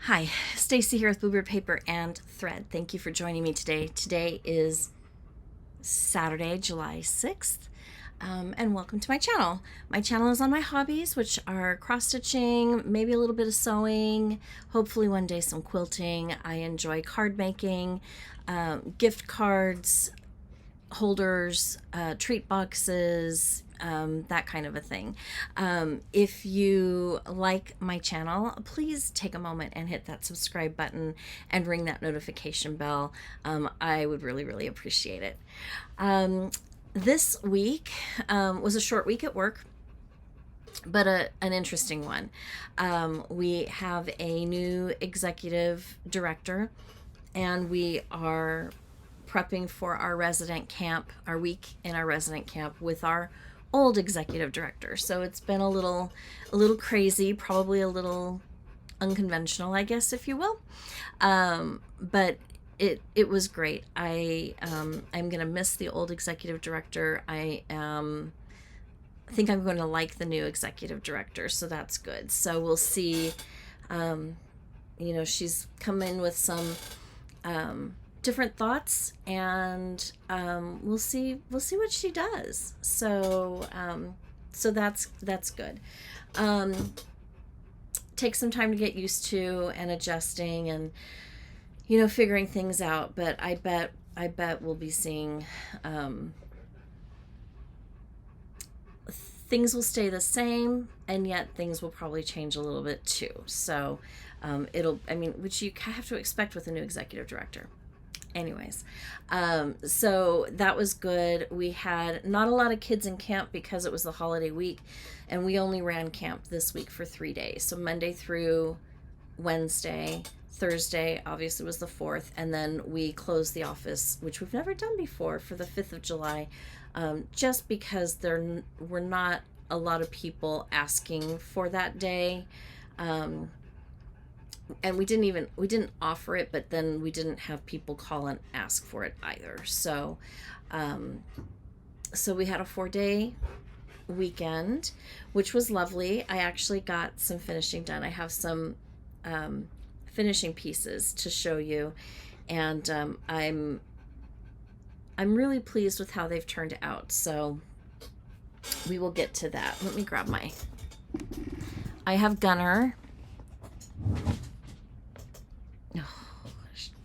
Hi, Stacy here with Bluebird Paper and Thread. Thank you for joining me today. Today is Saturday, July 6th, and welcome to my channel. My channel is on my hobbies, which are cross-stitching, maybe a little bit of sewing, hopefully one day some quilting. I enjoy card making, gift cards, holders, treat boxes, that kind of a thing. If you like my channel, please take a moment and hit that subscribe button and ring that notification bell. I would really appreciate it. This week was a short week at work, but an interesting one. We have a new executive director, and we are prepping for our resident camp, our week in our resident camp with our old executive director. So it's been a little crazy, probably a little unconventional, I guess, if you will. But it was great. I'm gonna miss the old executive director. I think I'm going to like the new executive director, so that's good. So we'll see. She's come in with some different thoughts, and we'll see what she does. So that's good. Take some time to get used to and adjusting and figuring things out, but I bet we'll be seeing things will stay the same, and yet things will probably change a little bit too. So which you have to expect with a new executive director. Anyways, so that was good. We had not a lot of kids in camp because it was the holiday week, and we only ran camp this week for 3 days. So Monday through Wednesday. Thursday obviously was the 4th, and then we closed the office, which we've never done before, for the 5th of July, just because there were not a lot of people asking for that day. And we didn't offer it, but then we didn't have people call and ask for it either. So we had a 4-day weekend, which was lovely. I actually got some finishing done. I have some finishing pieces to show you, and I'm really pleased with how they've turned out. So we will get to that. Let me grab I have Gunner.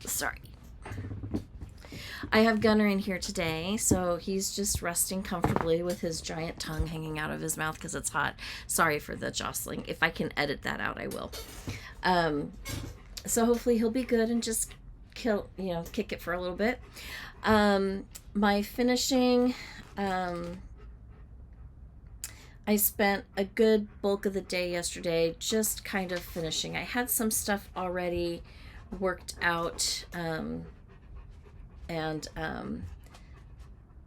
Sorry. I have Gunner in here today, so he's just resting comfortably with his giant tongue hanging out of his mouth because it's hot. Sorry for the jostling. If I can edit that out, I will. So hopefully he'll be good and just kick it for a little bit. My finishing, I spent a good bulk of the day yesterday just kind of finishing. I had some stuff already worked out and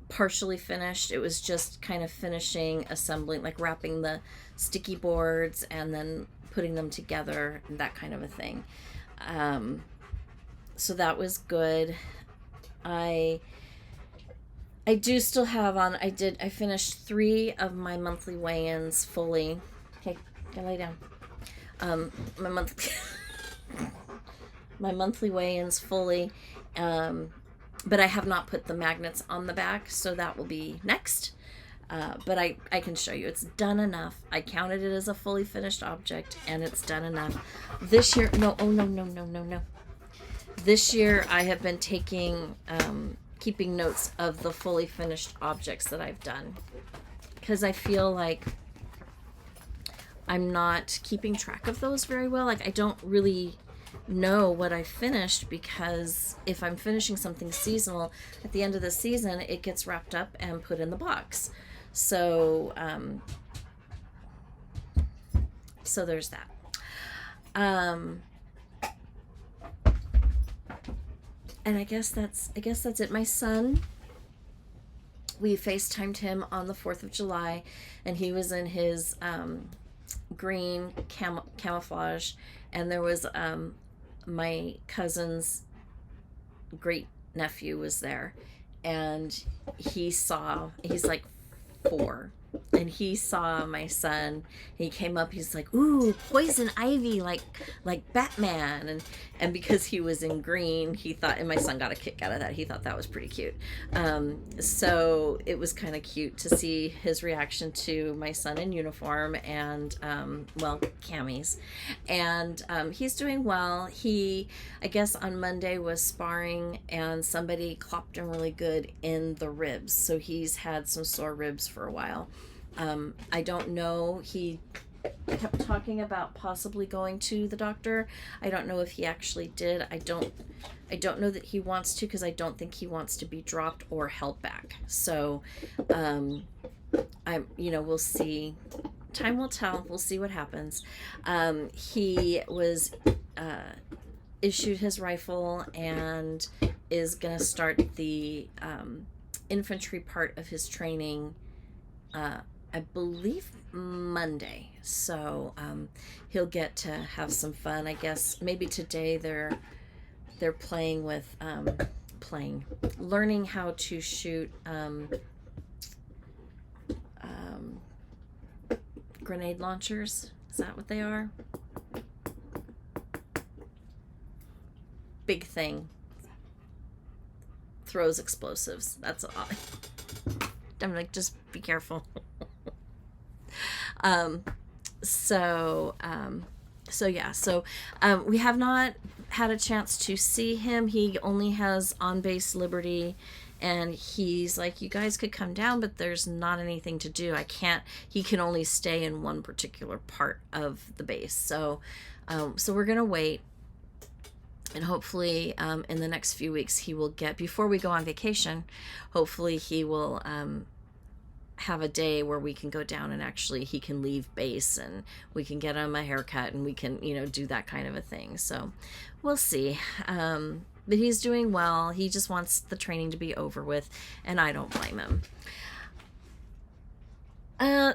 partially finished. It was just kind of finishing, assembling, like wrapping the sticky boards and then putting them together, that kind of a thing. So that was good. I do still have on, I finished 3 of my monthly weigh-ins fully. Okay, can lay down. My monthly weigh-ins fully, but I have not put the magnets on the back, so that will be next. But I can show you. It's done enough. I counted it as a fully finished object, and it's done enough. This year, no. This year I have been keeping notes of the fully finished objects that I've done, because I feel like I'm not keeping track of those very well. Like, I don't really know what I finished, because if I'm finishing something seasonal, at the end of the season it gets wrapped up and put in the box. So so there's that. And I guess that's it. My son, we FaceTimed him on the 4th of July, and he was in his green camouflage, and there was my cousin's great nephew was there, and he's like 4, and he saw my son. He came up, he's like, ooh, poison ivy, like Batman. And because he was in green, he thought, and my son got a kick out of that, he thought that was pretty cute. So it was kind of cute to see his reaction to my son in uniform, and well, camis. And he's doing well. He, I guess on Monday, was sparring and somebody clopped him really good in the ribs, so he's had some sore ribs for a while. I don't know. He kept talking about possibly going to the doctor. I don't know if he actually did. I don't know that he wants to, because I don't think he wants to be dropped or held back. So, we'll see. Time will tell. We'll see what happens. He was issued his rifle and is gonna start the infantry part of his training. I believe Monday, so he'll get to have some fun. I guess maybe today they're playing with learning how to shoot grenade launchers. Is that what they are? Big thing. Throws explosives. That's a lot. I'm like, just be careful. We have not had a chance to see him. He only has on base liberty, and he's like, you guys could come down, but there's not anything to do. He can only stay in one particular part of the base. So we're gonna wait, and hopefully in the next few weeks he will get, before we go on vacation, hopefully he will have a day where we can go down and actually he can leave base and we can get him a haircut and we can, do that kind of a thing. So we'll see. But he's doing well. He just wants the training to be over with, and I don't blame him.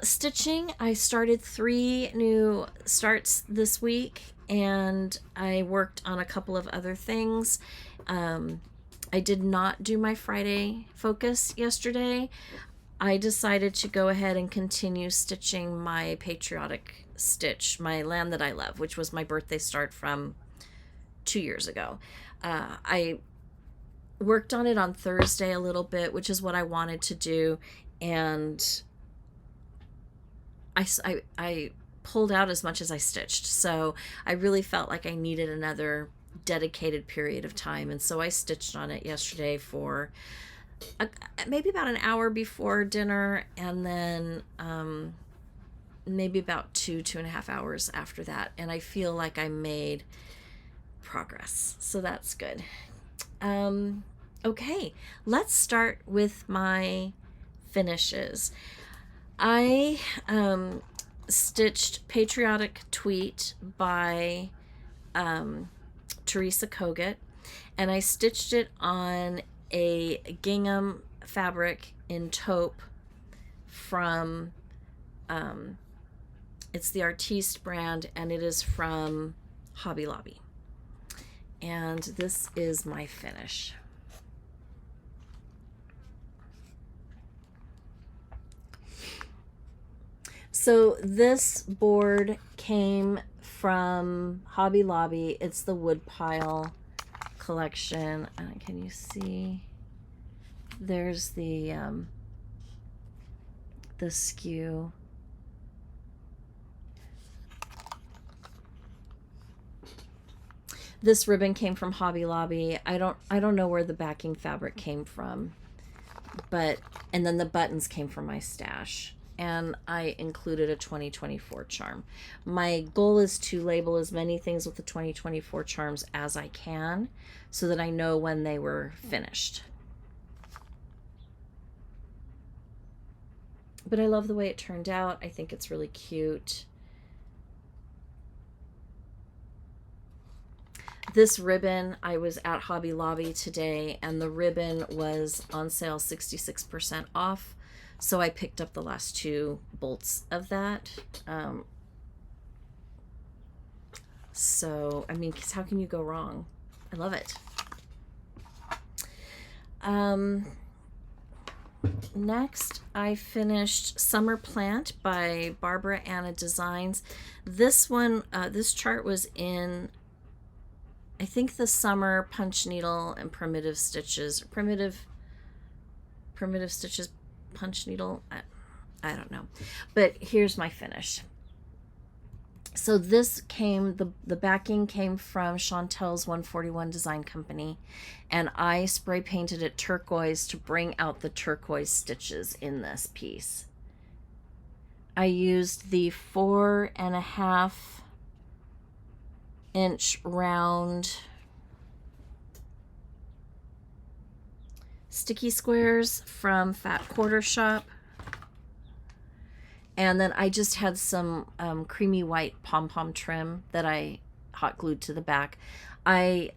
Stitching, I started 3 new starts this week, and I worked on a couple of other things. I did not do my Friday focus yesterday. I decided to go ahead and continue stitching my patriotic stitch, my Land That I Love, which was my birthday start from 2 years ago. I worked on it on Thursday a little bit, which is what I wanted to do, and I pulled out as much as I stitched. So I really felt like I needed another dedicated period of time, and so I stitched on it yesterday for maybe about an hour before dinner, and then maybe about 2.5 hours after that, and I feel like I made progress, so that's good. Okay, let's start with my finishes. I stitched Patriotic Tweet by Teresa Kogut, and I stitched it on a gingham fabric in taupe from it's the Artiste brand, and it is from Hobby Lobby. And this is my finish. So this board came from Hobby Lobby. It's the Woodpile collection. Can you see? There's the skew. This ribbon came from Hobby Lobby. I don't know where the backing fabric came from, and then the buttons came from my stash, and I included a 2024 charm. My goal is to label as many things with the 2024 charms as I can, so that I know when they were finished. But I love the way it turned out. I think it's really cute. This ribbon, I was at Hobby Lobby today, and the ribbon was on sale 66% off. So I picked up the last 2 bolts of that. So, I mean, 'cause how can you go wrong? I love it. Next, I finished Summer Plant by Barbara Anna Designs. This one, this chart was in, I think, the Summer Punch Needle and Primitive Stitches. Primitive Stitches Punch Needle. I don't know. But here's my finish. So this came, the backing came from Chantel's 141 Design Company, and I spray painted it turquoise to bring out the turquoise stitches in this piece. I used the 4.5 inch round sticky squares from Fat Quarter Shop. And then I just had some creamy white pom-pom trim that I hot glued to the back. I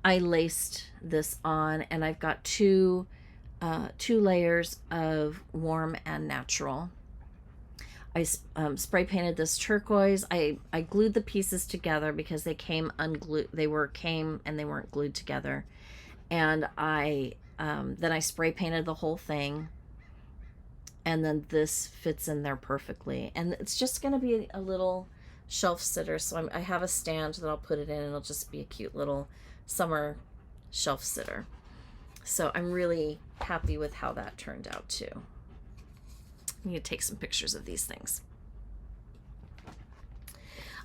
laced this on, and I've got two layers of warm and natural. I spray painted this turquoise. I glued the pieces together because they came unglued. They weren't glued together. And then I spray painted the whole thing. And then this fits in there perfectly. And it's just going to be a little shelf sitter. So I have a stand that I'll put it in, and it'll just be a cute little summer shelf sitter. So I'm really happy with how that turned out too. I need to take some pictures of these things.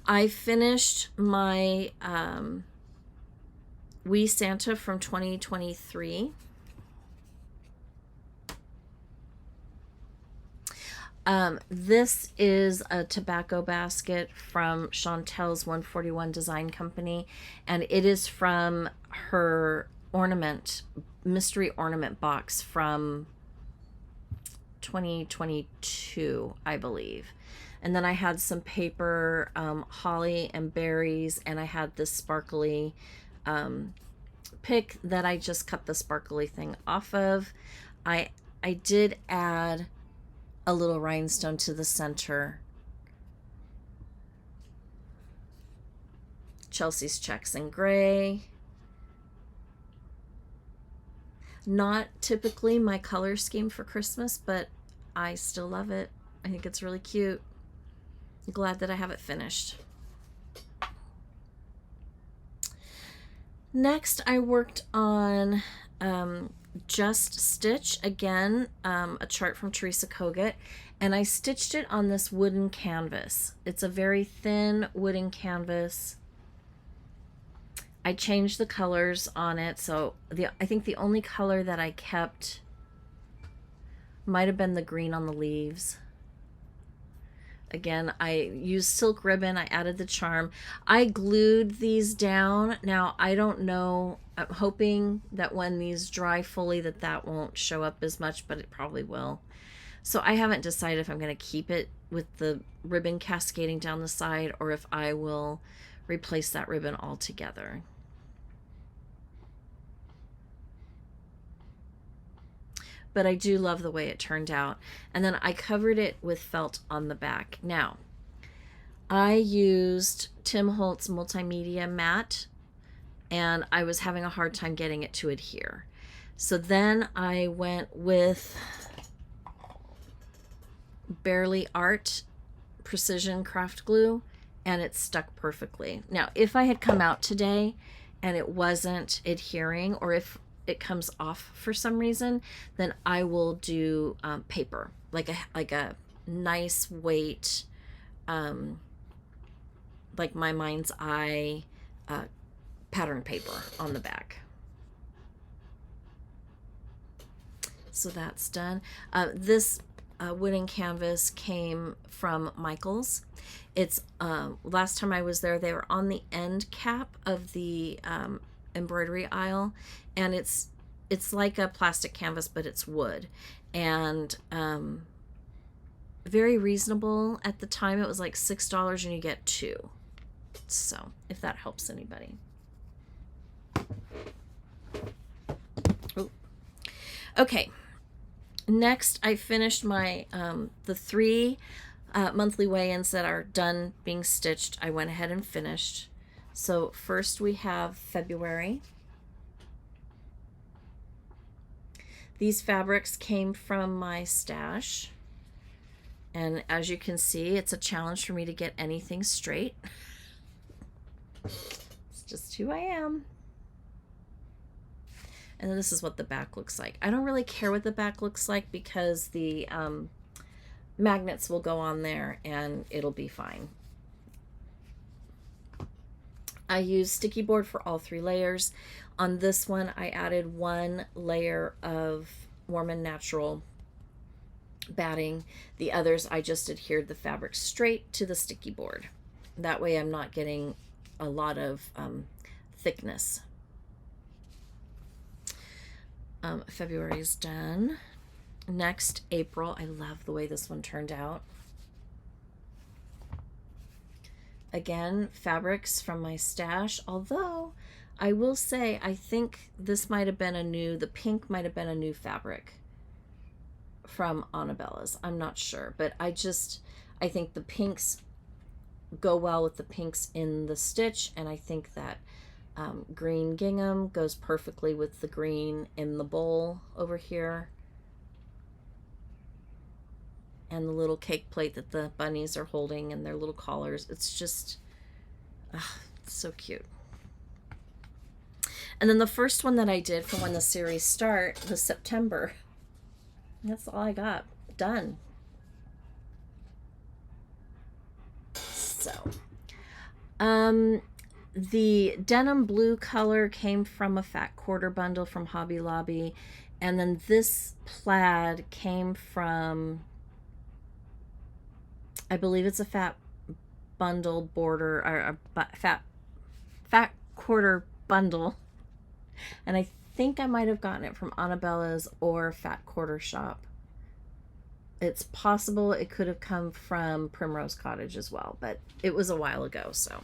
I finished my Wee Santa from 2023. This is a tobacco basket from Chantel's 141 Design Company, and it is from her mystery ornament box from 2022, I believe. And then I had some paper, holly and berries, and I had this sparkly pick that I just cut the sparkly thing off of. I did add a little rhinestone to the center. Chelsea's Checks in Gray. Not typically my color scheme for Christmas, but I still love it. I think it's really cute. I'm glad that I have it finished. Next, I worked on Just Stitch, again, a chart from Teresa Kogut, and I stitched it on this wooden canvas. It's a very thin wooden canvas. I changed the colors on it, so I think the only color that I kept might have been the green on the leaves. Again, I used silk ribbon. I added the charm. I glued these down. Now, I don't know. I'm hoping that when these dry fully that won't show up as much, but it probably will. So I haven't decided if I'm going to keep it with the ribbon cascading down the side or if I will replace that ribbon altogether. But I do love the way it turned out. And then I covered it with felt on the back. Now, I used Tim Holtz Multimedia Matte, and I was having a hard time getting it to adhere. So then I went with Barely Art Precision Craft Glue, and it stuck perfectly. Now, if I had come out today and it wasn't adhering, or if it comes off for some reason, then I will do paper, like a nice weight, like my mind's eye pattern paper on the back. So that's done. This wooden canvas came from Michael's. It's last time I was there, they were on the end cap of the embroidery aisle, and it's like a plastic canvas, but it's wood, and very reasonable. At the time it was like $6 and you get 2, so if that helps anybody. Ooh. Okay, next I finished my the 3 monthly weigh-ins that are done being stitched. I went ahead and finished. So first we have February. These fabrics came from my stash. And as you can see, it's a challenge for me to get anything straight. It's just who I am. And then this is what the back looks like. I don't really care what the back looks like because the magnets will go on there and it'll be fine. I use sticky board for all 3 layers. On this one, I added 1 layer of Warm and Natural batting. The others, I just adhered the fabric straight to the sticky board. That way I'm not getting a lot of thickness. February is done. Next, April. I love the way this one turned out. Again, fabrics from my stash, although I will say I think this might have been the pink might have been a new fabric from Annabella's. I'm not sure, but I think the pinks go well with the pinks in the stitch, and I think that green gingham goes perfectly with the green in the bowl over here. And the little cake plate that the bunnies are holding and their little collars. It's just, it's so cute. And then the first one that I did for when the series start was September. That's all I got done. So, the denim blue color came from a fat quarter bundle from Hobby Lobby. And then this plaid came from, I believe it's a fat bundle border, or a fat quarter bundle. And I think I might have gotten it from Annabella's or Fat Quarter Shop. It's possible it could have come from Primrose Cottage as well, but it was a while ago, so.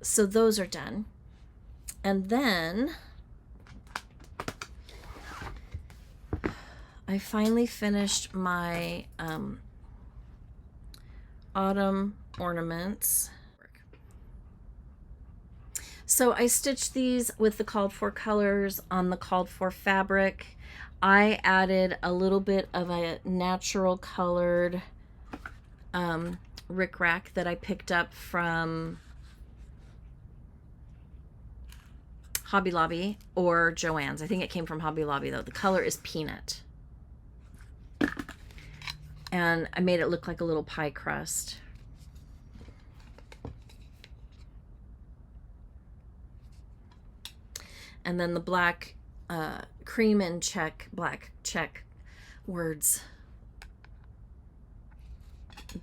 So those are done. And then I finally finished my autumn ornaments. So I stitched these with the called for colors on the called for fabric. I added a little bit of a natural colored rickrack that I picked up from Hobby Lobby or Joann's. I think it came from Hobby Lobby though. The color is peanut. And I made it look like a little pie crust. And then the black cream and black check words.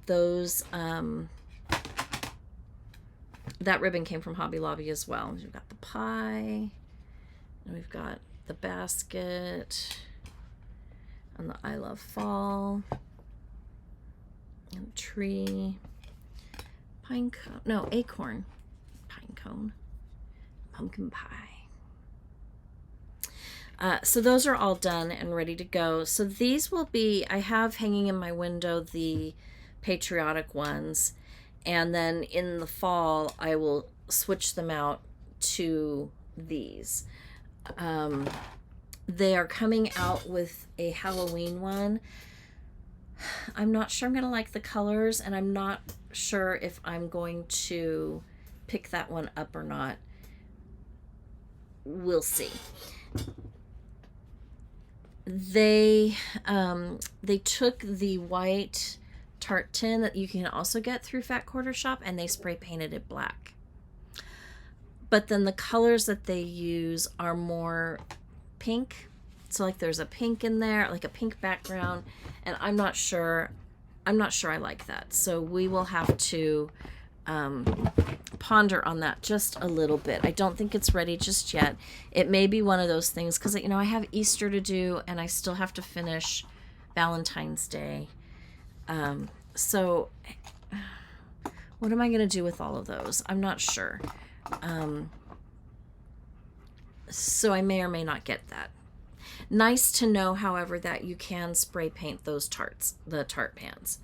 Those, that ribbon came from Hobby Lobby as well. We've got the pie, and we've got the basket, and the I Love Fall, and the tree, pine cone, no, acorn, pine cone, pumpkin pie. So those are all done and ready to go. So these will be, I have hanging in my window the patriotic ones, and then in the fall I will switch them out to these. They are coming out with a Halloween one. I'm not sure I'm gonna like the colors, and I'm not sure if I'm going to pick that one up or not. We'll see. They took the white tart tin that you can also get through Fat Quarter Shop, and they spray painted it black. But then the colors that they use are more pink. So like there's a pink in there, like a pink background, and I'm not sure I like that. So we will have to ponder on that just a little bit. I don't think it's ready just yet. It may be one of those things because, you know, I have Easter to do and I still have to finish Valentine's Day. So what am I going to do with all of those? I'm not sure. So I may or may not get that. Nice to know, however, that you can spray paint those tarts, the tart pans.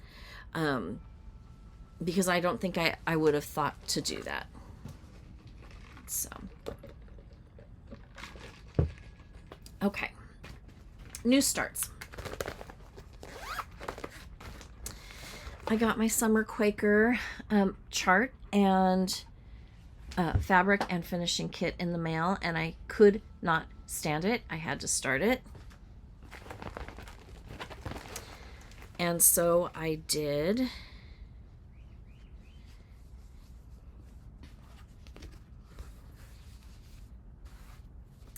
Because I don't think I would have thought to do that. So. Okay, new starts. I got my summer Quaker chart and fabric and finishing kit in the mail, and I could not stand it. I had to start it. And so I did.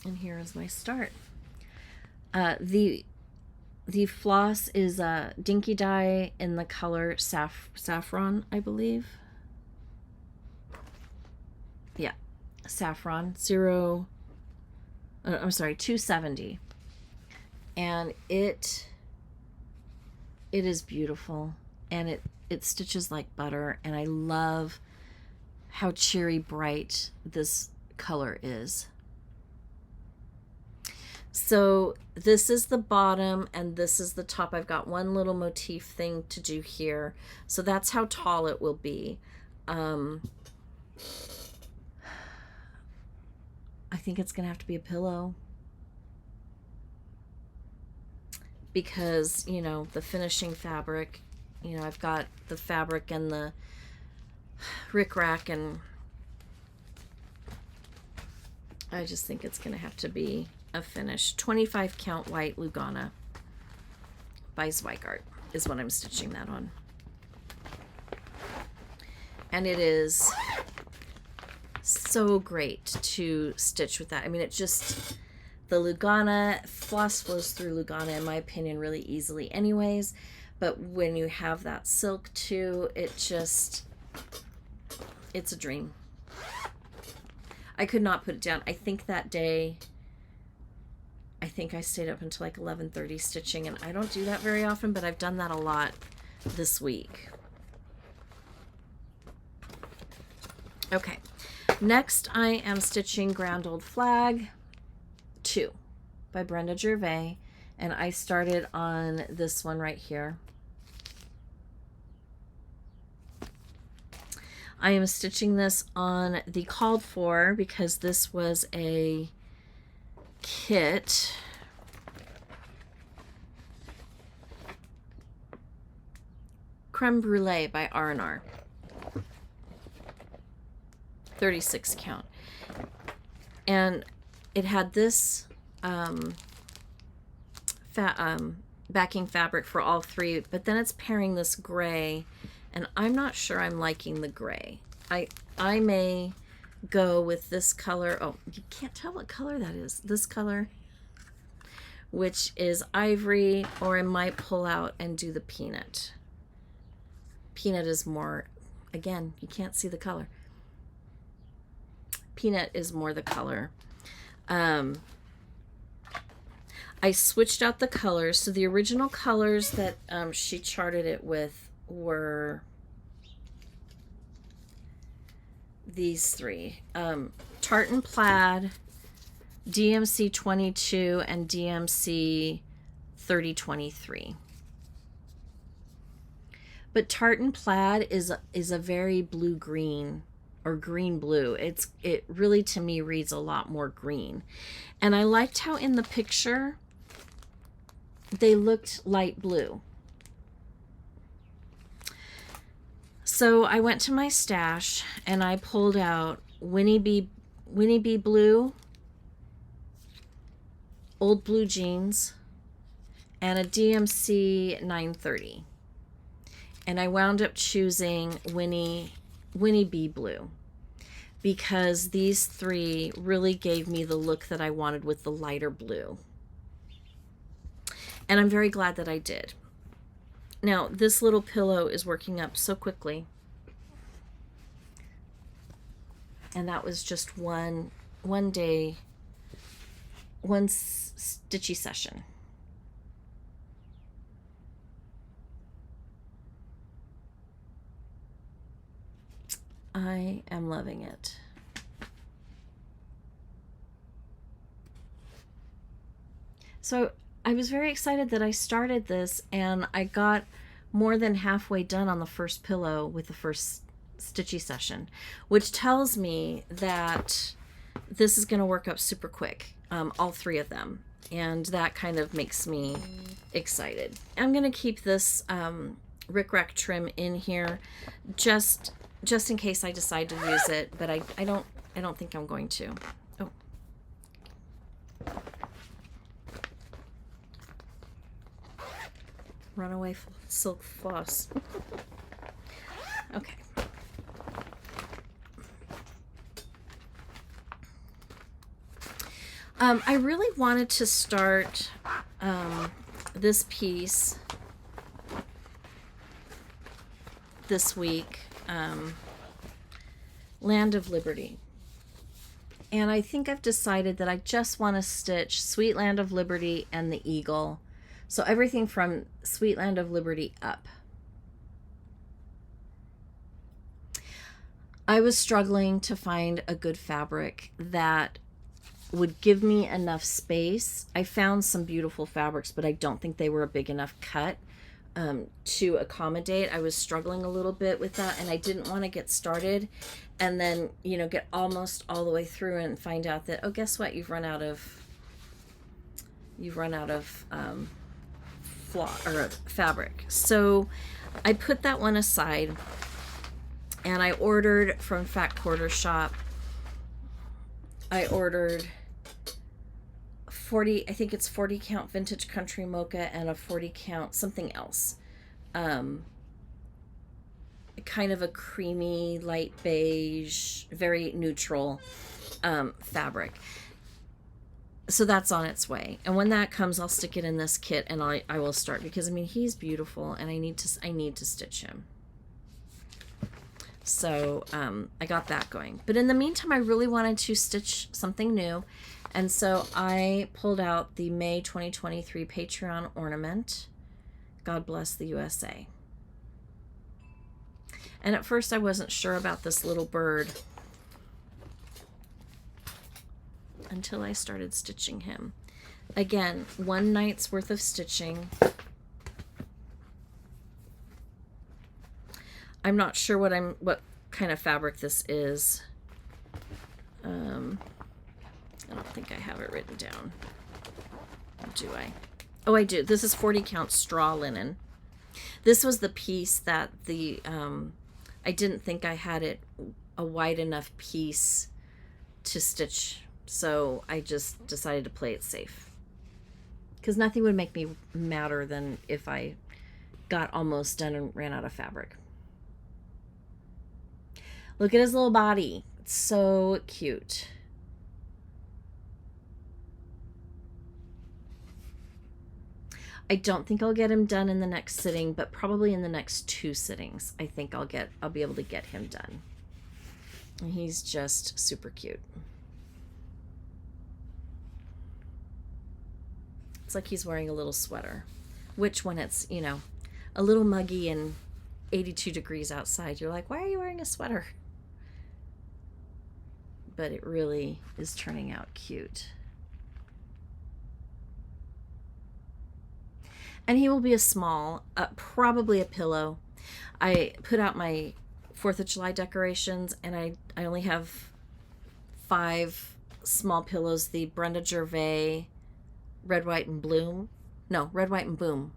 And here is my start. The floss is a Dinky dye in the color Safron, I believe. Yeah, Safron 270, and it is beautiful, and it stitches like butter, and I love how cherry bright this color is. So this is the bottom and this is the top. I've got one little motif thing to do here, so that's how tall it will be. I think it's gonna have to be a pillow, because, you know, the finishing fabric, you know, I've got the fabric and the rickrack, and I just think it's gonna have to be a finish. 25 count white Lugana by Zweigart is what I'm stitching that on. And it is so great to stitch with that. I mean, it just, the Lugana, floss flows through Lugana, in my opinion, really easily anyways. But when you have that silk too, it just, it's a dream. I could not put it down. I think that day, I think I stayed up until like 11:30 stitching, and I don't do that very often, but I've done that a lot this week. Okay, next I am stitching Grand Old Flag 2 by Brenda Gervais, and I started on this one right here. I am stitching this on the called for because this was a kit. Creme Brûlée by R&R. 36 count. And it had this backing fabric for all three, but then it's pairing this gray, and I'm not sure I'm liking the gray. I may go with this color. Oh, you can't tell what color that is. This color, which is ivory, or I might pull out and do the peanut. Peanut is more, again, you can't see the color. Peanut is more the color. I switched out the colors. So the original colors that she charted it with were these three. Tartan Plaid, DMC 22, and DMC 3023. But Tartan Plaid is a very blue-green or green-blue. It really, to me, reads a lot more green. And I liked how in the picture they looked light blue. So I went to my stash and I pulled out Winnie B Blue, old blue jeans, and a DMC 930. And I wound up choosing Winnie B Blue because these three really gave me the look that I wanted with the lighter blue. And I'm very glad that I did. Now, this little pillow is working up so quickly. And that was just one day, one stitchy session. I am loving it. So I was very excited that I started this, and I got more than halfway done on the first pillow with the first stitchy session, which tells me that this is going to work up super quick, all three of them. And that kind of makes me excited. I'm going to keep this Rick Rack trim in here just in case I decide to use it, but I don't think I'm going to. Oh. Runaway silk floss. Okay. I really wanted to start this piece this week, Land of Liberty. And I think I've decided that I just want to stitch Sweet Land of Liberty and the Eagle. So everything from Sweet Land of Liberty up. I was struggling to find a good fabric that would give me enough space. I found some beautiful fabrics, but I don't think they were a big enough cut to accommodate. I was struggling a little bit with that, and I didn't want to get started and then, you know, get almost all the way through and find out that, oh, guess what? You've run out of fabric. So I put that one aside, and I ordered from Fat Quarter Shop. I ordered 40, I think it's 40 count vintage country mocha and a 40 count something else. Kind of a creamy, light beige, very neutral fabric. So that's on its way. And when that comes, I'll stick it in this kit and I will start, because I mean, he's beautiful and I need to stitch him. So I got that going. But in the meantime, I really wanted to stitch something new. And so I pulled out the May 2023 Patreon ornament, God Bless the USA. And at first I wasn't sure about this little bird until I started stitching him. Again, one night's worth of stitching. I'm not sure what kind of fabric this is. I don't think I have it written down. Do I? Oh, I do. This is 40 count straw linen. This was the piece that I didn't think I had it a wide enough piece to stitch, so I just decided to play it safe. Because nothing would make me madder than if I got almost done and ran out of fabric. Look at his little body. It's so cute. I don't think I'll get him done in the next sitting, but probably in the next 2 sittings, I think I'll be able to get him done. And he's just super cute. It's like he's wearing a little sweater, which when it's, you know, a little muggy and 82 degrees outside, you're like, why are you wearing a sweater? But it really is turning out cute. And he will be a small, probably a pillow. I put out my 4th of July decorations, and I only have 5 small pillows. The Brenda Gervais Red, White, and Bloom. No, Red, White, and Boom.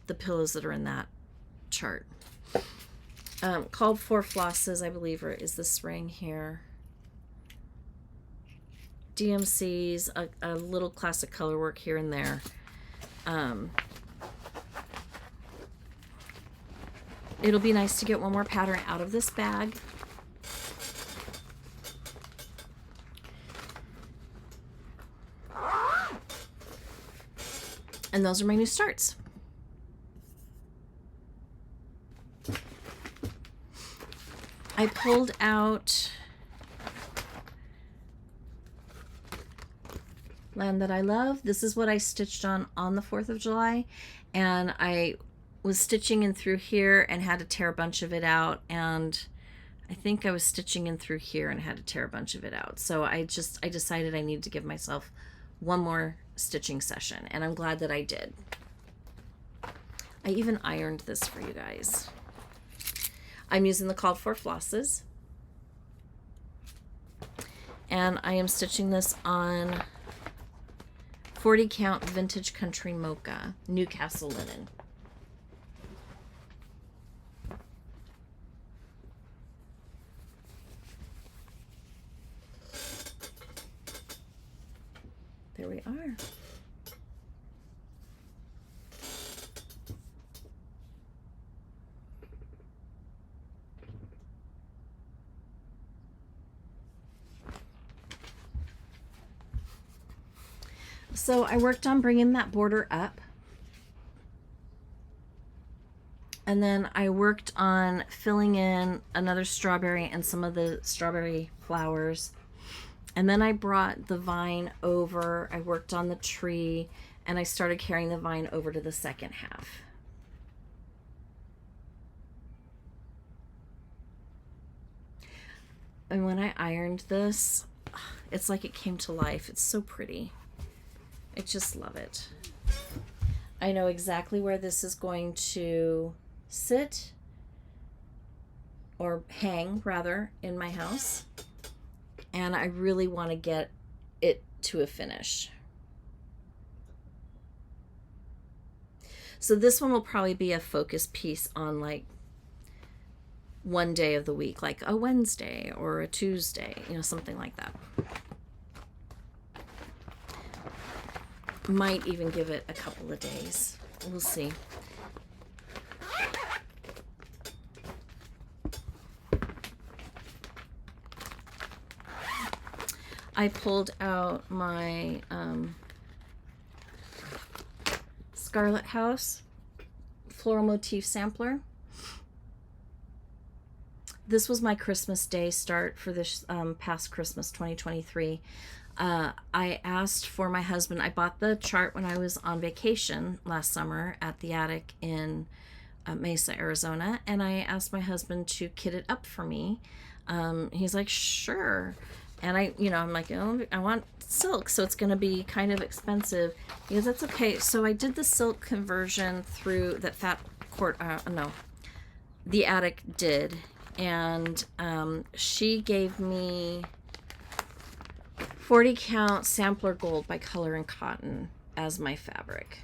The pillows that are in that chart. Called for flosses, I believe, is this ring here. DMCs, a little classic color work here and there. It'll be nice to get one more pattern out of this bag. And those are my new starts. I pulled out Land That I Love. This is what I stitched on the 4th of July, and I was stitching in through here and had to tear a bunch of it out, and I think I was stitching in through here and had to tear a bunch of it out. So I decided I needed to give myself one more stitching session, and I'm glad that I did. I even ironed this for you guys. I'm using the Called For flosses. And I am stitching this on 40 count vintage country mocha Newcastle linen. There we are. So I worked on bringing that border up. And then I worked on filling in another strawberry and some of the strawberry flowers. And then I brought the vine over. I worked on the tree and I started carrying the vine over to the second half. And when I ironed this, it's like it came to life. It's so pretty. I just love it. I know exactly where this is going to sit, or hang rather, in my house. And I really want to get it to a finish. So this one will probably be a focus piece on like one day of the week, like a Wednesday or a Tuesday, you know, something like that. Might even give it a couple of days. We'll see. I pulled out my Scarlet House Floral Motif Sampler. This was my Christmas Day start for this past Christmas 2023. I asked for my husband. I bought the chart when I was on vacation last summer at the attic in Mesa, Arizona, and I asked my husband to kit it up for me. He's like, sure. And I'm like, oh, I want silk, so it's going to be kind of expensive. He goes, that's okay. So I did the silk conversion through that the attic did. And she gave me 40 count sampler gold by Color and Cotton as my fabric.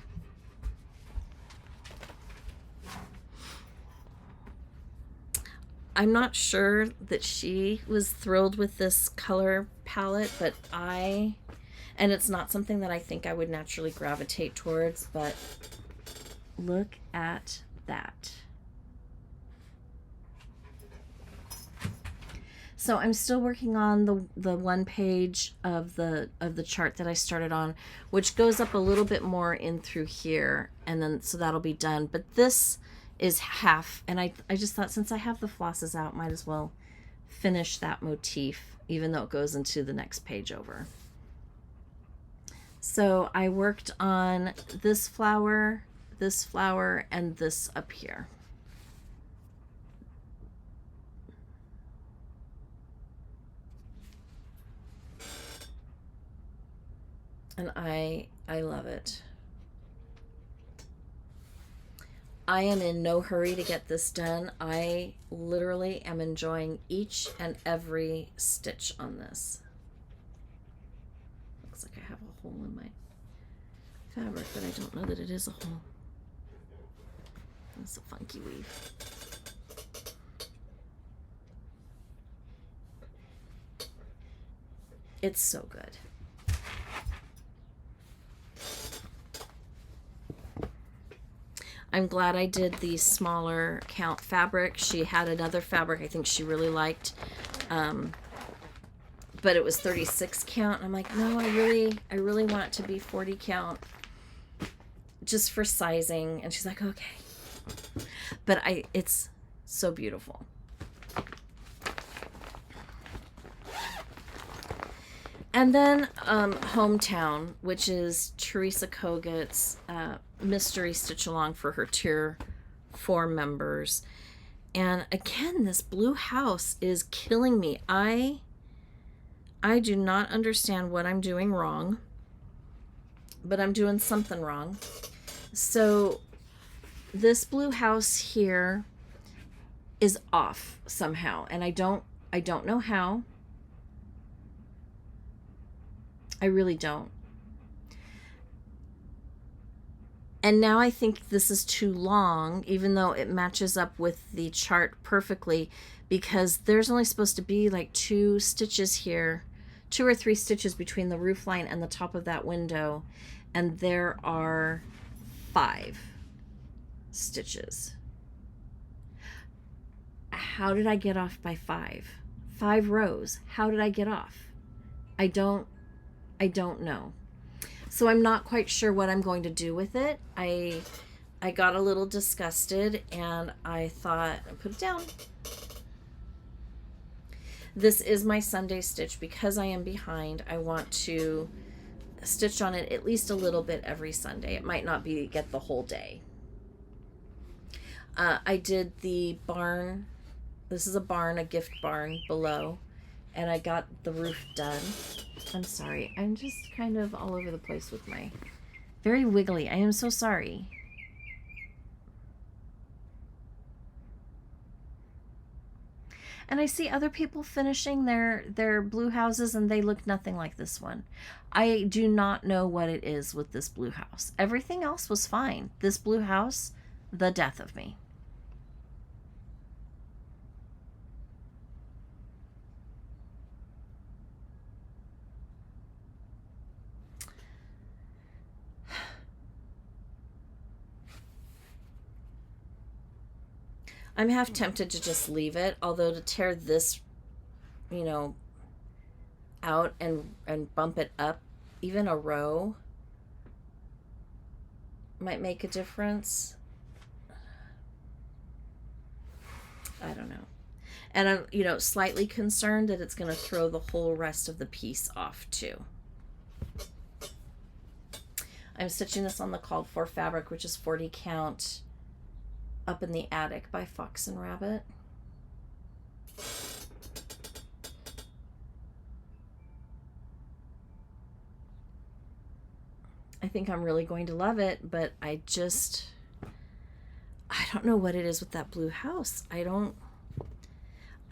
I'm not sure that she was thrilled with this color palette, but and it's not something that I think I would naturally gravitate towards, but look at that. So I'm still working on the one page of the chart that I started on, which goes up a little bit more in through here, and then so that'll be done. But this is half, and I just thought, since I have the flosses out, might as well finish that motif, even though it goes into the next page over. So I worked on this flower, and this up here. And I love it. I am in no hurry to get this done. I literally am enjoying each and every stitch on this. Looks like I have a hole in my fabric, but I don't know that it is a hole. It's a funky weave. It's so good. I'm glad I did the smaller count fabric. She had another fabric I think she really liked, but it was 36 count. I'm like, no, I really want it to be 40 count, just for sizing. And she's like, okay. But it's so beautiful. And then Hometown, which is Teresa Kogut's mystery stitch along for her tier 4 members. And again, this blue house is killing me. I do not understand what I'm doing wrong, but I'm doing something wrong. So this blue house here is off somehow, and I don't know how. I really don't. And now I think this is too long, even though it matches up with the chart perfectly, because there's only supposed to be like 2 stitches here, 2 or 3 stitches between the roof line and the top of that window, and there are 5 stitches. How did I get off by 5? 5 rows. How did I get off? I don't know. So I'm not quite sure what I'm going to do with it. I got a little disgusted and I thought, I'll put it down. This is my Sunday stitch. Because I am behind, I want to stitch on it at least a little bit every Sunday. It might not be get the whole day. I did the barn. This is a barn, a gift barn below, and I got the roof done. I'm sorry. I'm just kind of all over the place with my... Very wiggly. I am so sorry. And I see other people finishing their blue houses and they look nothing like this one. I do not know what it is with this blue house. Everything else was fine. This blue house, the death of me. I'm half tempted to just leave it, although to tear this, you know, out and bump it up, even a row, might make a difference. I don't know. And I'm, you know, slightly concerned that it's going to throw the whole rest of the piece off too. I'm stitching this on the called for fabric, which is 40 count. Up in the Attic by Fox and Rabbit. I think I'm really going to love it, but I don't know what it is with that blue house. I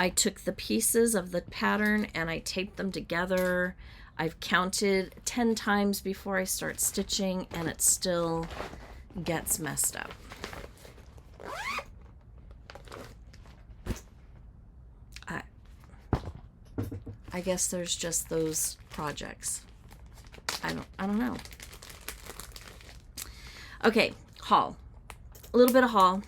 took the pieces of the pattern and I taped them together. I've counted 10 times before I start stitching and it still gets messed up. I guess there's just those projects. I don't know. Okay, haul. A little bit of haul.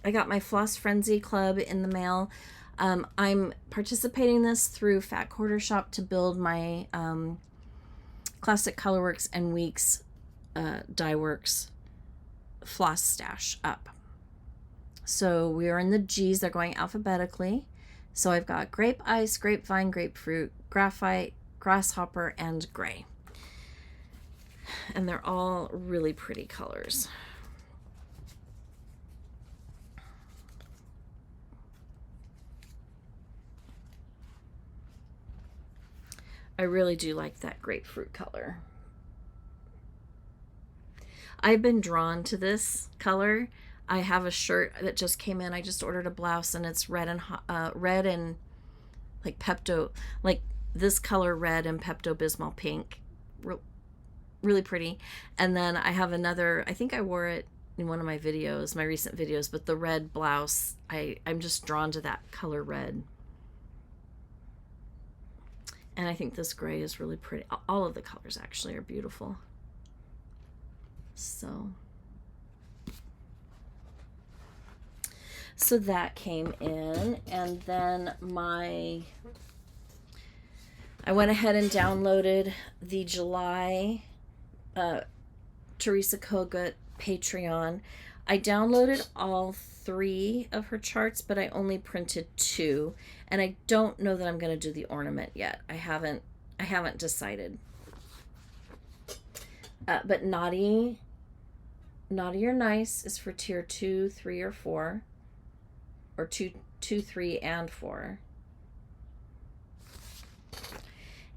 I got my Floss Frenzy Club in the mail. I'm participating in this through Fat Quarter Shop to build my Classic Colorworks and Weeks Dye Works floss stash up. So we are in the G's. They're going alphabetically. So I've got grape ice, grapevine, grapefruit, graphite, grasshopper, and gray. And they're all really pretty colors. I really do like that grapefruit color. I've been drawn to this color. I have a shirt that just came in. I just ordered a blouse and it's red and like Pepto, like this color red and Pepto-Bismol pink. Really pretty. And then I have another, I think I wore it in one of my videos, my recent videos, but the red blouse, I'm just drawn to that color red. And I think this gray is really pretty. All of the colors actually are beautiful. So that came in, and then I went ahead and downloaded the July Teresa Kogut Patreon. I downloaded all 3 of her charts, but I only printed 2, and I don't know that I'm going to do the ornament yet. I haven't decided. But Naughty or Nice is for tier 2, 3, or 4. Or 2, 3, and 4.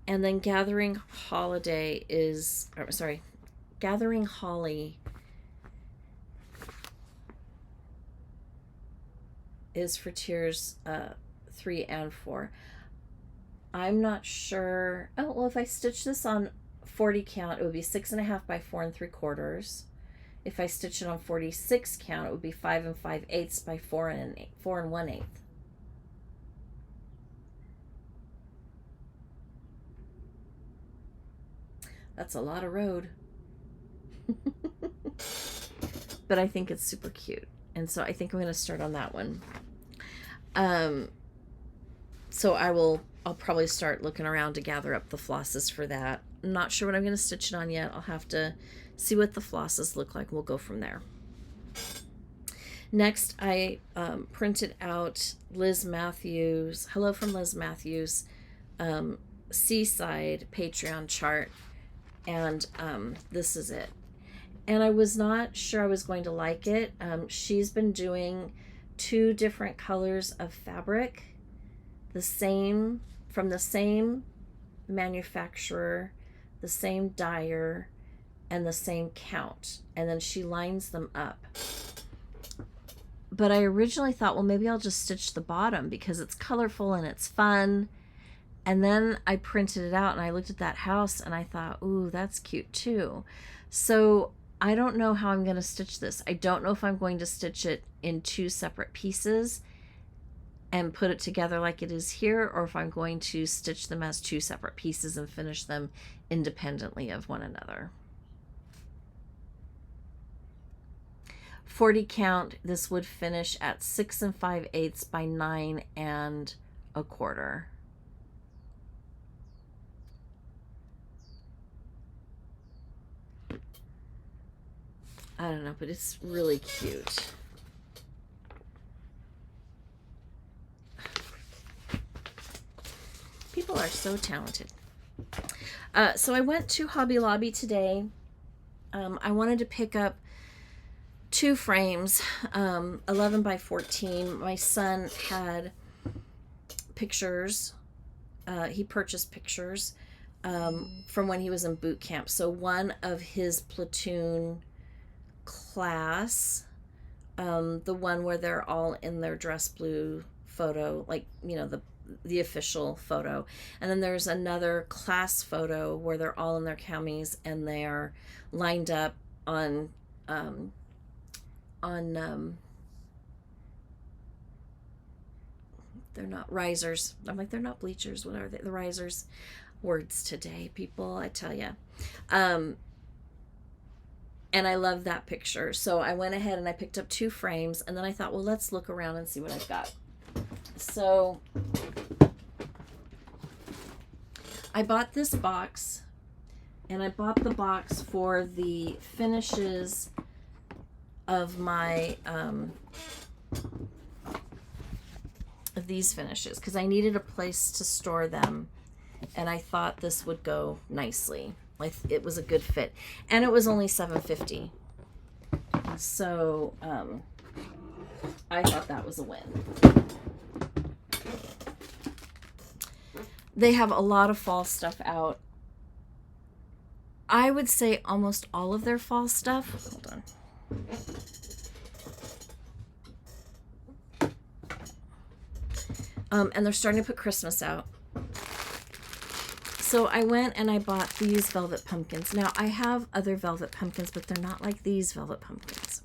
And then Gathering Holly is for tiers 3 and 4. I'm not sure. Oh, well, if I stitch this on 40 count, it would be 6.5 by 4 3/4. If I stitch it on 46 count, it would be 5 5/8 by 4 1/8. That's a lot of road. But I think it's super cute. And so I think I'm going to start on that one. So I'll probably start looking around to gather up the flosses for that. I'm not sure what I'm going to stitch it on yet. I'll have to see what the flosses look like. We'll go from there. Next, I printed out Liz Matthews, Hello from Liz Matthews, Seaside Patreon chart. And this is it. And I was not sure I was going to like it. She's been doing 2 different colors of fabric, from the same manufacturer, the same dyer, and the same count. And then she lines them up. But I originally thought, well, maybe I'll just stitch the bottom because it's colorful and it's fun. And then I printed it out and I looked at that house and I thought, ooh, that's cute too. So I don't know how I'm going to stitch this. I don't know if I'm going to stitch it in 2 separate pieces and put it together like it is here, or if I'm going to stitch them as 2 separate pieces and finish them independently of one another. 40 count, this would finish at 6 5/8 by 9 1/4. I don't know, but it's really cute. People are so talented. So I went to Hobby Lobby today. I wanted to pick up 2 frames, 11 by 14. My son had pictures. He purchased pictures from when he was in boot camp. So one of his platoon class, the one where they're all in their dress blue photo, like, you know, the official photo. And then there's another class photo where they're all in their camis and they're lined up on they're not risers. I'm like, they're not bleachers. What are they? The risers. Words today, people, I tell you. And I love that picture. So I went ahead and I picked up 2 frames, and then I thought, well, let's look around and see what I've got. So I bought this box, and I bought the box for the finishes of my of these finishes, because I needed a place to store them, and I thought this would go nicely. Like, it was a good fit, and it was only $7.50. So I thought that was a win. They have a lot of fall stuff out. I would say almost all of their fall stuff. Hold on. And they're starting to put Christmas out. So I went and I bought these velvet pumpkins. Now, I have other velvet pumpkins, but they're not like these velvet pumpkins.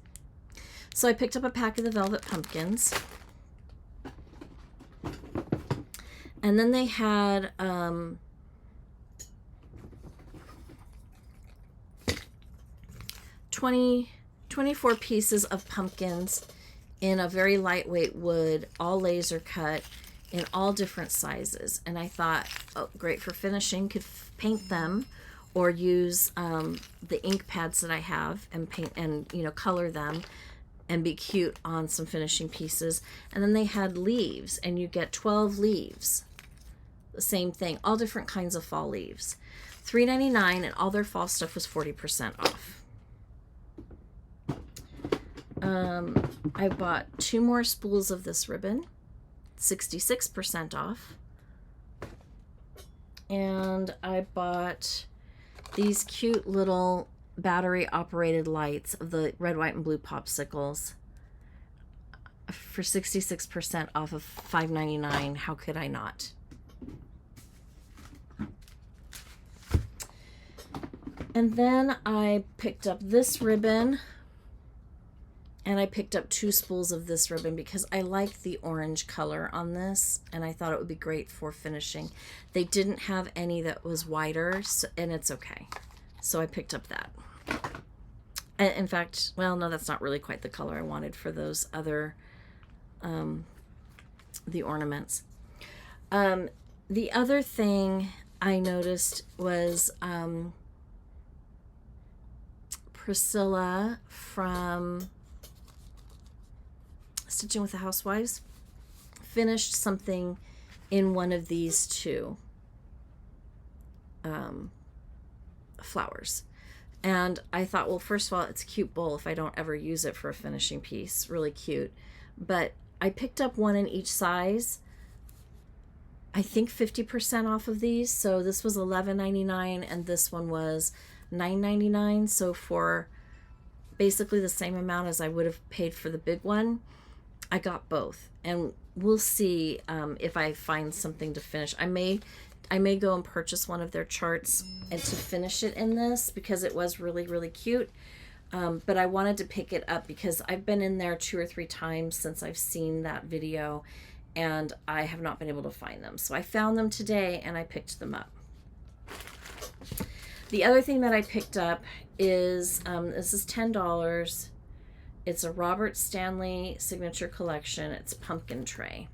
So I picked up a pack of the velvet pumpkins. And then they had 24 pieces of pumpkins in a very lightweight wood, all laser cut, in all different sizes. And I thought, oh, great for finishing, could paint them or use the ink pads that I have and paint and, you know, color them and be cute on some finishing pieces. And then they had leaves, and you get 12 leaves. The same thing, all different kinds of fall leaves. $3.99, and all their fall stuff was 40% off. I bought 2 more spools of this ribbon, 66% off. And I bought these cute little battery operated lights of the red, white, and blue popsicles for 66% off of $5.99. How could I not? And then I picked up this ribbon, and I picked up 2 spools of this ribbon because I like the orange color on this, and I thought it would be great for finishing. They didn't have any that was wider, so, and it's okay. So I picked up that. And in fact, well, no, that's not really quite the color I wanted for those other, the ornaments. The other thing I noticed was Priscilla from Stitching with the Housewives finished something in one of these 2 flowers. And I thought, well, first of all, it's a cute bowl if I don't ever use it for a finishing piece. Really cute. But I picked up one in each size. I think 50% off of these. So this was $11.99 and this one was $9.99. So for basically the same amount as I would have paid for the big one, I got both. And we'll see if I find something to finish. I may go and purchase one of their charts and to finish it in this because it was really, really cute. But I wanted to pick it up because I've been in there 2 or 3 times since I've seen that video, and I have not been able to find them. So I found them today and I picked them up. The other thing that I picked up is, this is $10. It's a Robert Stanley signature collection. It's pumpkin tray.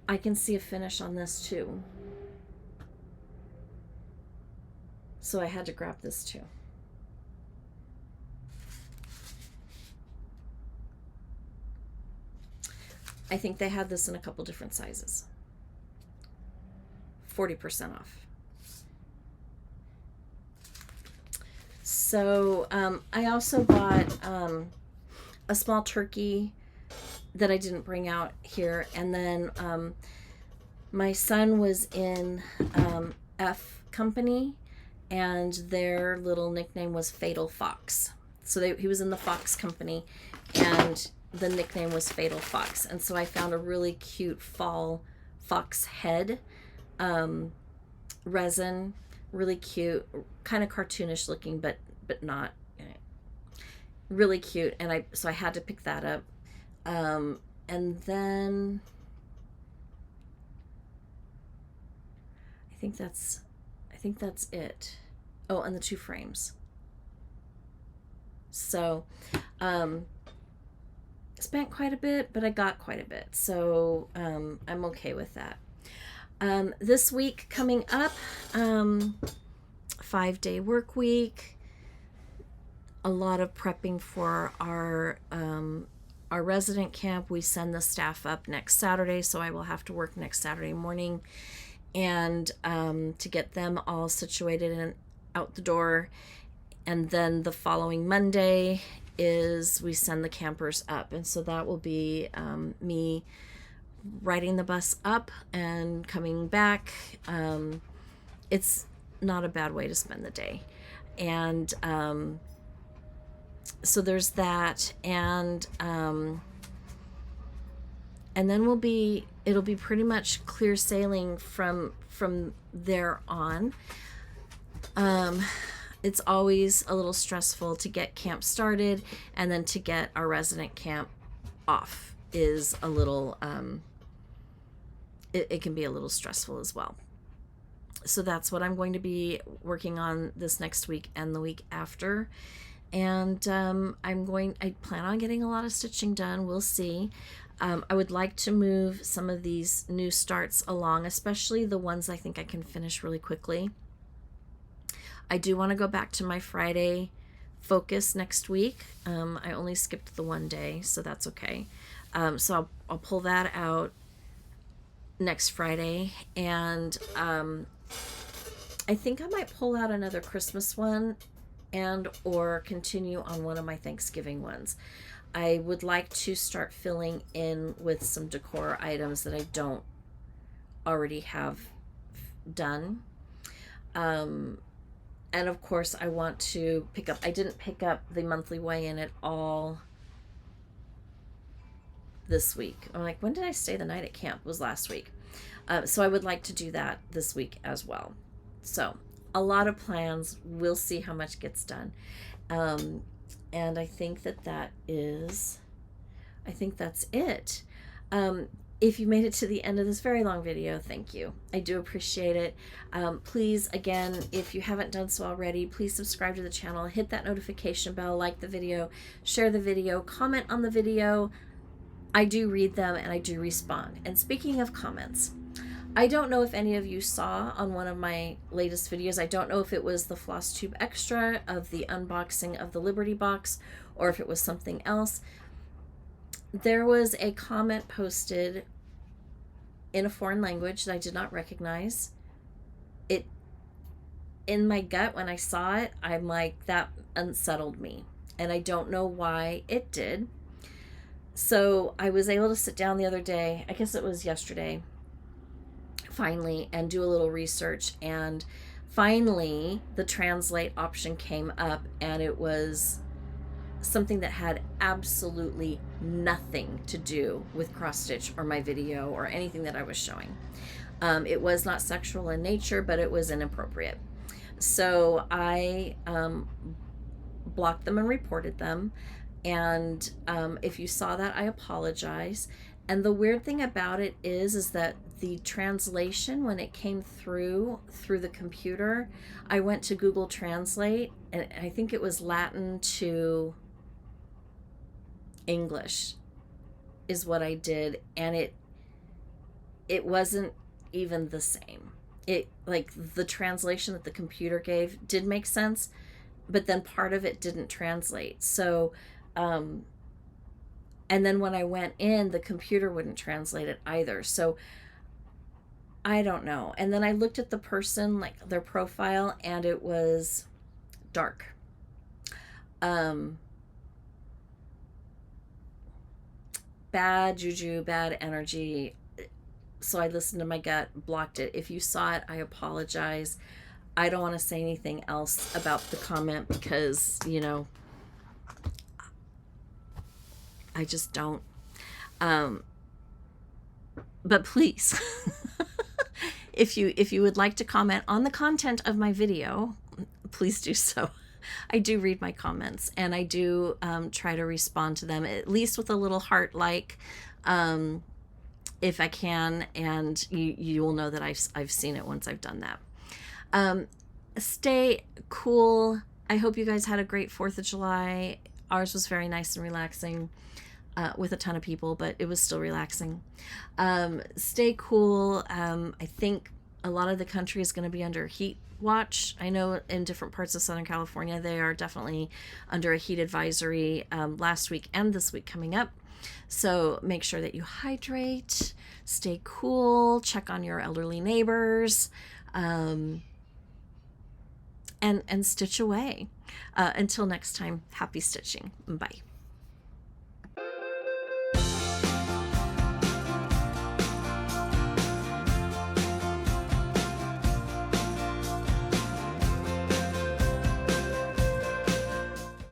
I can see a finish on this too. So I had to grab this too. I think they had this in a couple different sizes. 40% off. So I also bought a small turkey that I didn't bring out here. And then my son was in F Company, and their little nickname was Fatal Fox. So he was in the Fox Company, and the nickname was Fatal Fox. And so I found a really cute fall fox head resin, really cute, kind of cartoonish looking, but not, really cute. And so I had to pick that up. And then I think that's it. Oh, and the 2 frames. So, spent quite a bit, but I got quite a bit. So, I'm okay with that. This week coming up, 5-day work week, a lot of prepping for our resident camp. We send the staff up next Saturday, so I will have to work next Saturday morning and to get them all situated and out the door. And then the following Monday is we send the campers up, and so that will be me riding the bus up and coming back. It's not a bad way to spend the day. And so there's that, and then it'll be pretty much clear sailing from there on. It's always a little stressful to get camp started, and then to get our resident camp off is a little it can be a little stressful as well. So that's what I'm going to be working on this next week and the week after. And I plan on getting a lot of stitching done. We'll see. I would like to move some of these new starts along, especially the ones I think I can finish really quickly. I do want to go back to my Friday focus next week. I only skipped the one day, so that's okay. So I'll pull that out next Friday, and I think I might pull out another Christmas one and or continue on one of my Thanksgiving ones. I would like to start filling in with some decor items that I don't already have done. And of course I want to pick up, I didn't pick up the monthly weigh-in at all this week. I'm like, when did I stay the night at camp? It was last week. So I would like to do that this week as well. So a lot of plans. We'll see how much gets done. And I think that is, I think that's it. If you made it to the end of this very long video, thank you. I do appreciate it. Please, again, if you haven't done so already, please subscribe to the channel, hit that notification bell, like the video, share the video, comment on the video. I do read them and I do respond. And speaking of comments, I don't know if any of you saw on one of my latest videos, I don't know if it was the Flosstube extra of the unboxing of the Liberty box or if it was something else. There was a comment posted in a foreign language that I did not recognize. It, in my gut, when I saw it, I'm like, that unsettled me. And I don't know why it did. So I was able to sit down the other day, I guess it was yesterday, finally, and do a little research. And finally, the translate option came up, and it was something that had absolutely nothing to do with cross stitch or my video or anything that I was showing. It was not sexual in nature, but it was inappropriate. So I blocked them and reported them. And if you saw that, I apologize. And the weird thing about it is that the translation, when it came through the computer, I went to Google Translate, and I think it was Latin to English is what I did, and it wasn't even the same. It, like, the translation that the computer gave did make sense, but then part of it didn't translate. So and then when I went in, the computer wouldn't translate it either. So I don't know. And then I looked at the person, like their profile, and it was dark. Bad juju, bad energy. So I listened to my gut, blocked it. If you saw it, I apologize. I don't want to say anything else about the comment because, you know, I just don't. But please, if you would like to comment on the content of my video, please do so. I do read my comments, and I do try to respond to them, at least with a little heart like, if I can, and you will know that I've seen it once I've done that. Stay cool. I hope you guys had a great 4th of July. Ours was very nice and relaxing, with a ton of people, but it was still relaxing. Stay cool. I think a lot of the country is going to be under heat watch. I know in different parts of Southern California, they are definitely under a heat advisory last week and this week coming up. So make sure that you hydrate, stay cool, check on your elderly neighbors, and stitch away. Until next time, happy stitching. Bye.